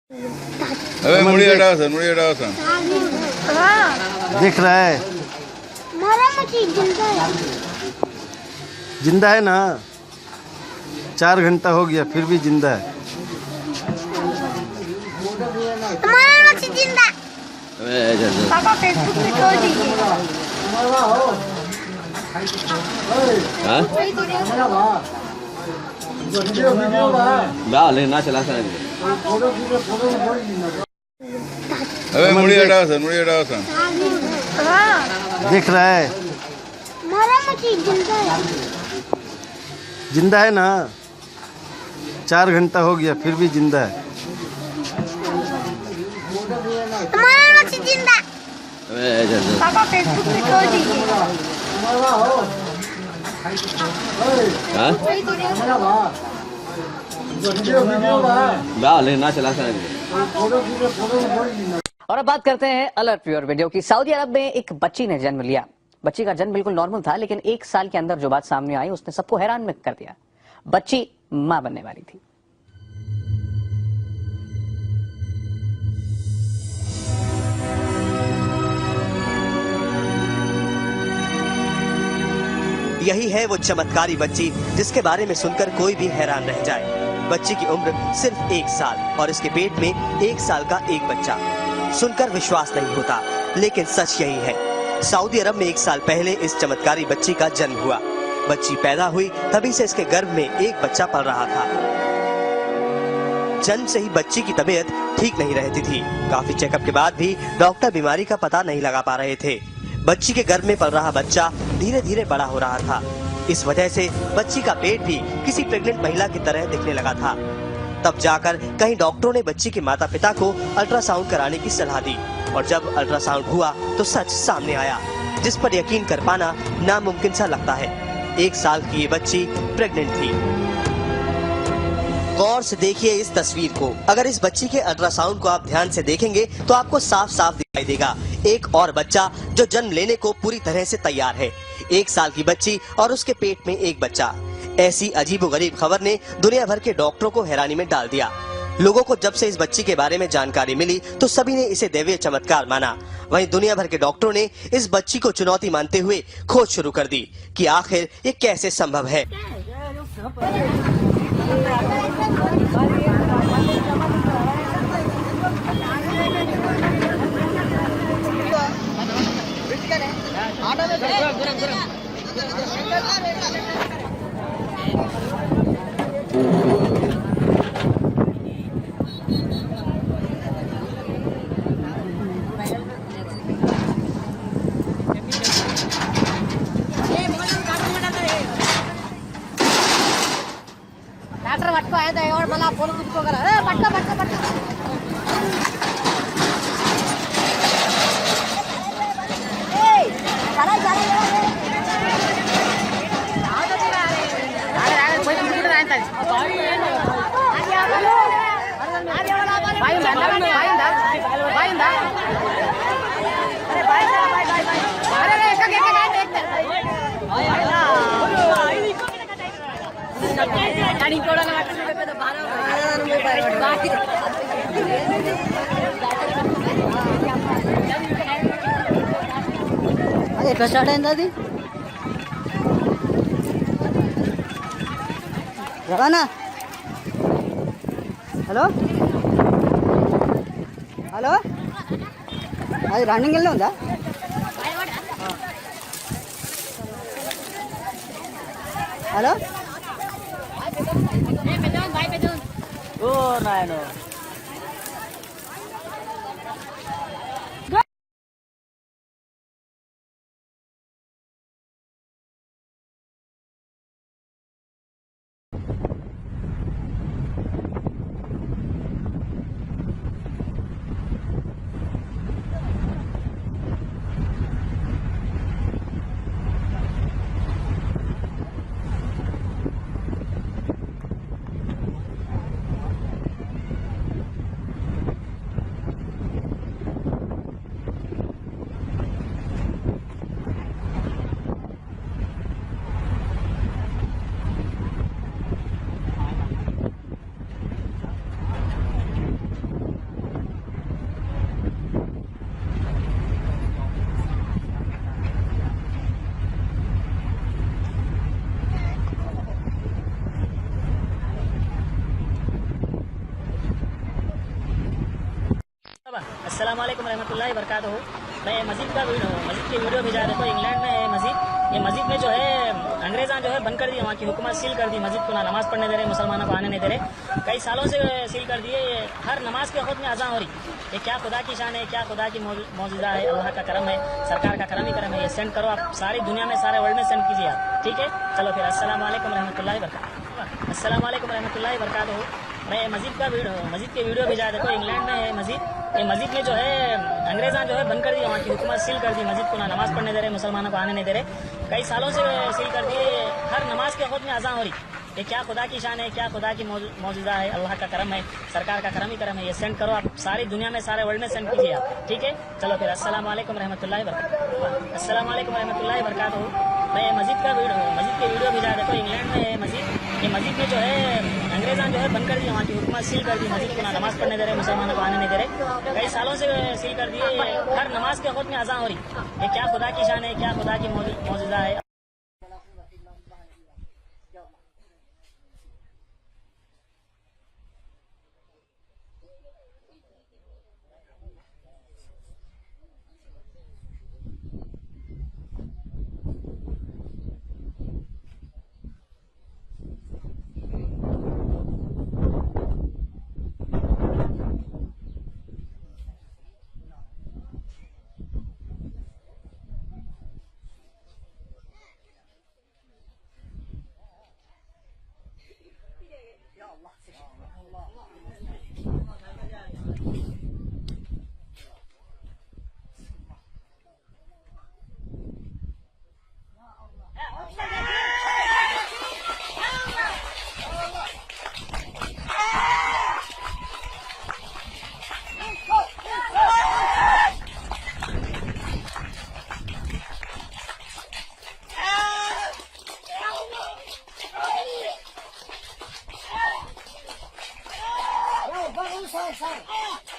अबे मुड़ी हटाओ सर, मुड़ी हटाओ सर। दिख रहा है, जिंदा है ना। 4 घंटा हो गया फिर भी जिंदा है। पापा फेसबुक पे छोड़ दीजिए। ना चला सर। अबे मुड़ी हटाओ सर, मुड़ी हटाओ सर। दिख रहा है, जिंदा है ना। 4 घंटा हो गया फिर भी जिंदा है। पापा फेसबुक पे छोड़ दीजिए। ना चला सर। और अब बात करते हैं अलर्ट प्योर वीडियो की। सऊदी अरब में एक बच्ची ने जन्म लिया। बच्ची का जन्म बिल्कुल नॉर्मल था, लेकिन 1 साल के अंदर जो बात सामने आई उसने सबको हैरान में कर दिया। बच्ची मां बनने वाली थी। यही है वो चमत्कारी बच्ची जिसके बारे में सुनकर कोई भी हैरान रह जाए। बच्ची की उम्र सिर्फ 1 साल और इसके पेट में 1 साल का एक बच्चा। सुनकर विश्वास नहीं होता, लेकिन सच यही है। सऊदी अरब में 1 साल पहले इस चमत्कारी बच्ची का जन्म हुआ। बच्ची पैदा हुई तभी से इसके गर्भ में एक बच्चा पल रहा था। जन्म से ही बच्ची की तबीयत ठीक नहीं रहती थी। काफी चेकअप के बाद भी डॉक्टर बीमारी का पता नहीं लगा पा रहे थे। बच्ची के गर्भ में पल रहा बच्चा धीरे धीरे बड़ा हो रहा था। इस वजह से बच्ची का पेट भी किसी प्रेग्नेंट महिला की तरह दिखने लगा था। तब जाकर कहीं डॉक्टरों ने बच्ची के माता पिता को अल्ट्रासाउंड कराने की सलाह दी और जब अल्ट्रासाउंड हुआ तो सच सामने आया, जिस पर यकीन कर पाना नामुमकिन सा लगता है। 1 साल की ये बच्ची प्रेग्नेंट थी। गौर से देखिए इस तस्वीर को। अगर इस बच्ची के अल्ट्रासाउंड को आप ध्यान से देखेंगे तो आपको साफ साफ दिखाई देगा एक और बच्चा जो जन्म लेने को पूरी तरह से तैयार है। 1 साल की बच्ची और उसके पेट में एक बच्चा। ऐसी अजीबोगरीब खबर ने दुनिया भर के डॉक्टरों को हैरानी में डाल दिया। लोगों को जब से इस बच्ची के बारे में जानकारी मिली तो सभी ने इसे दैवीय चमत्कार माना। वहीं दुनिया भर के डॉक्टरों ने इस बच्ची को चुनौती मानते हुए खोज शुरू कर दी कि आखिर ये कैसे संभव है। डॉक्टर पटको आया था और मला फोन कुछ करा ए पटका पटका पटका ए चला चला अरे कोई मिनट रायता ఎట్లా స్టార్ట్ అయింది అది రవాణా హలో హలో అది రన్నింగ్ వెళ్ళి ఉందా హలో ఓ నాయన अस्सलाम वालेकुम रहमतुल्लाहि बरकातहू। मैं मस्जिद की वीडियो भेजा। देखो इंग्लैंड में है मस्जिद। ये मस्जिद में जो है अंग्रेज़ां जो है बंद कर दिए, वहाँ की हुकूमत सील कर दी मस्जिद को, ना नमाज पढ़ने दे रहे, मुसलमानों को आने नहीं दे रहे। कई सालों से सील कर दिए। हर नमाज के खुद में अज़ान हो रही। ये क्या खुदा की शान है, क्या खुदा की मौजूदा है, अल्लाह का करम है, सरकार का करम ही करम है। ये सेंड करो आप, सारी दुनिया में, सारे वर्ल्ड में सेंड कीजिए आप, ठीक है। चलो फिर अस्सलाम वालेकुम रहमतुल्लाहि बरकातहू। अस्सलाम वालेकुम रहमतुल्लाहि बरकातहू। मैं मस्जिद की वीडियो भेजा। देखो इंग्लैंड में है मस्जिद। ये मस्जिद में जो है अंग्रेज़ां जो है बंद कर दिए, वहाँ की हुकूमत सील कर दी मस्जिद को, ना नमाज पढ़ने दे रहे, मुसलमानों को आने नहीं दे रहे। कई सालों से सील कर दिए। हर नमाज के खुद में अज़ान हो रही। ये क्या खुदा की शान है, क्या खुदा की मौजूदा है, अल्लाह का करम है, सरकार का करम ही करम है। ये सेंड करो आप, सारी दुनिया में, सारे वर्ल्ड में सेंड कीजिए आप, ठीक है। चलो फिर अस्सलाम वालेकुम रहमतुल्लाहि बरकातहू। अस्सलाम वालेकुम रहमतुल्लाहि बरकातहू। मैं मस्जिद की वीडियो भेजा। देखो इंग्लैंड में है मस्जिद। ये मस्जिद में जो है अंग्रेज़ां जो है बंद कर दिए, वहाँ की हुकूमत सील कर दी मस्जिद को, ना नमाज पढ़ने दे रहे, मुसलमानों को आने नहीं दे रहे। कई सालों से सील कर दिए। हर नमाज के खुद में अज़ान हो रही। ये क्या खुदा की शान है, क्या खुदा की मौजूदा है। Sorry.